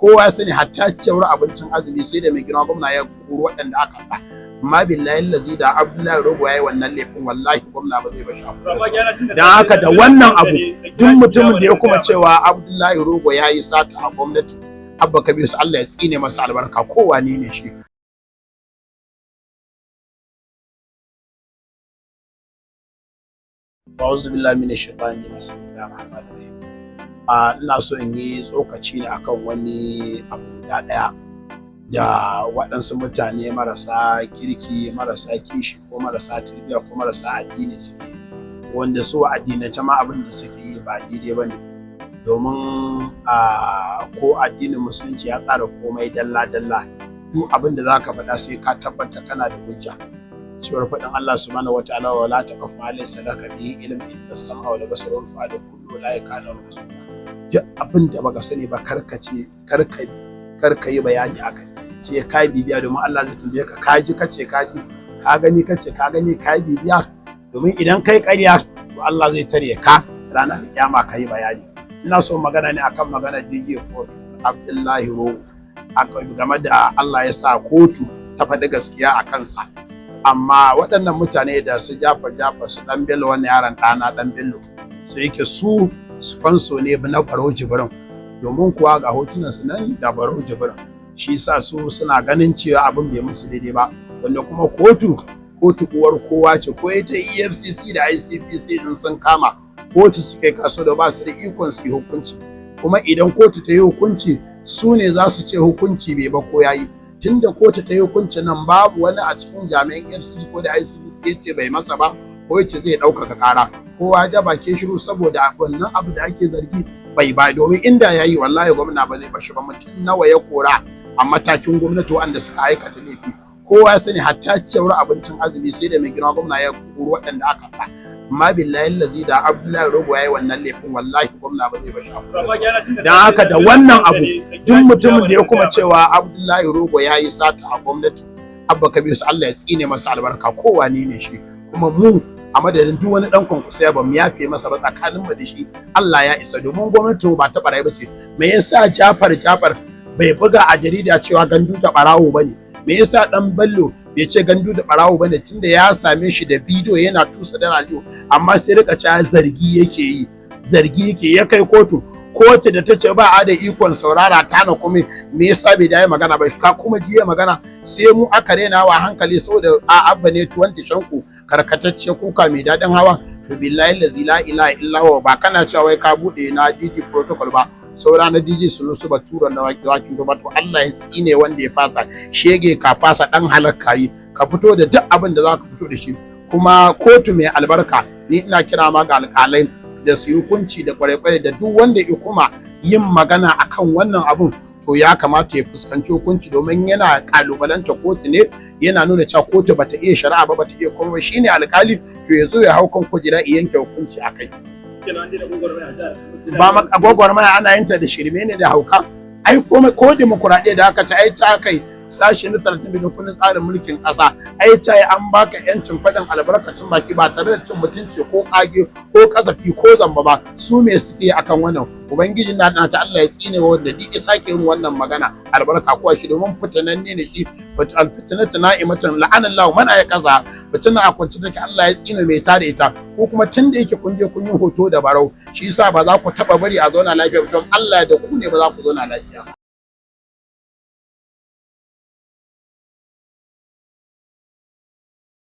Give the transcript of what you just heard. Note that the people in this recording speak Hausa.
kowa ya sani hatta cewar abincin azumi sai da mai girma gwamna ya koro waɗanda aka ba. Amma billahi lazi da Abdullahi Rogo yayi wannan laifin wallahi gwamna ba zai bashi abu. Dan haka da wannan abu duk mutumin da ya kuma cewa Abdullahi Rogo yayi sata a gwamnati Abba Kabir Yusif Allah ya tsine masa albarka kowa ne shi. A'udhu billahi minash shaitani bismillahir rahmanir rahim. Ina so in yi tsokaci ne akan wani abu guda ɗaya da waɗansu mutane marasa kirki, marasa kishi ko marasa tarbiyya ko marasa addini suke, wanda su addinance ma abin da suke yi ba daidai bane, domin ko addinin musulunci ya tsara komai dalla-dalla. Duk abin da zaka faɗa sai ka tabbata kana da hujja. Cewar faɗin Allah subhanahu wataala wa la taqfu ma laysa laka bihi ilm inna as-sam'a wal basara wal fu'ada kullu ulaika kana mas'ula. Duk abin da baka sani ba karka yi bayani akai, sai ka bibiya domin Allah zai tambaye ka kaji kace kaji, ka gani kace ka gani ka bibiya, domin idan kai ƙarya to Allah zai tare ka ranar kiyama ka yi bayani. Ina so magana ne akan magana DG Abdullahi Rogo game da Allah ya sa kotu ta faɗi gaskiya a kansa. Amma waɗannan mutane da su Jafar su ɗan Bello, wannan yaran ɗana ɗan Bello, su yake su sponsor ne na Baro Jibrin, domin kuwa ga hotunan su nan da Baro Jibrin. Shi sa su suna ganin cewa abin bai musu daidai ba, wanda kuma kotu uwar kowa ce, ko ita EFCC da ICPC in sun kama kotu suke kaso da ba su da ikon su yi hukunci, kuma idan kotu ta yi hukunci su ne za su ce hukunci bai ba ko yayi. Tunda kotu ta yi hukunci nan babu wani a cikin jami'an FCC ko da ICPC ya ce bai masa ba ko ya ce zai ɗaukaka ƙara, kowa da bake shiru saboda wannan abu da ake zargi bai ba, domin inda ya yi wallahi gwamna ba zai bashi ba. Mutum nawa ya kora a matakin gwamnati wanda suka aikata laifi, kowa ya sani hatta cewar abincin azumi sai da mai girma gwamna ya koro waɗanda aka ba. Amma billahi lazi da Abdullahi Rogo yayi wannan laifin wallahi gwamna ba zai bashi abu. Dan haka da wannan abu duk mutumin da ya kuma cewa Abdullahi Rogo yayi sata a gwamnati Abba Kabir Yusif Allah ya tsine masa albarka kowa ne shi. Kuma mu a madadin duk wani dan Kwankwasiyya ba mu yafe masa ba, tsakanin mu da shi Allah ya isa, domin gwamnati ba ta barayi bace. Me yasa Jafar bai buga a jarida cewa gandu ta barawo bane? Me yasa dan Bello bai ce gandu da barawo bane, tunda ya same shi da bidiyo yana tusa da radio, amma sai rika cewa zargi yake ya kai kotu da ta ce ba a da ikon saurara ta na kuma me yasa bai dai magana ba, ka kuma jiya magana sai mu aka rena wa hankali saboda Abba ne tuwon shanku karkatacce kuka mai dadin hawa. To billahi la ilaha illa huwa, ba kana cewa wai ka bude na DG Protocol ba, saura na DJ Sulusu Baturan da wakin gaba, to Allah ya tsine wanda ya fasa shege ka fasa dan halakka yi, ka fito da duk abin da zaka fito da shi. Kuma kotu mai albarka, ni ina kira ma ga alƙalai da su yi hukunci da kwarai-kwarai da duk wanda ya kuma yin magana akan wannan abun, to ya kamata ya fuskanci hukunci, domin yana kalubalanta kotu ne, yana nuna cewa kotu bata iya shari'a ba, bata iya komai. Shine alƙali, to ya zo ya hau kan kujera ya yanke hukunci akai. Ba gwagwarmaya ana yin ta da shirme ne da hauka. Ai ko demokuraɗiyya da aka ci ai ta kai sashi na 32 kundin tsarin mulkin ƙasa, ai ta an baka yancin faɗin albarkacin baki ba tare da cin mutunci ko ƙage ko ƙazafi ko zamba ba. Su me suke akan wannan? Ubangiji na ta Allah ya tsine wanda duk isa ke yin wannan magana albarka kuwa shi, domin fitananne ne shi. Alfitinatu na'imatan la'anallahu man ayqaza, fitina a kwance take Allah ya tsine mai tare ita. Ko kuma tun da yake kun je kun yi hoto da barau, shi yasa ba za ku taba bari a zauna lafiya, don Allah da ku ne ba za ku zauna lafiya.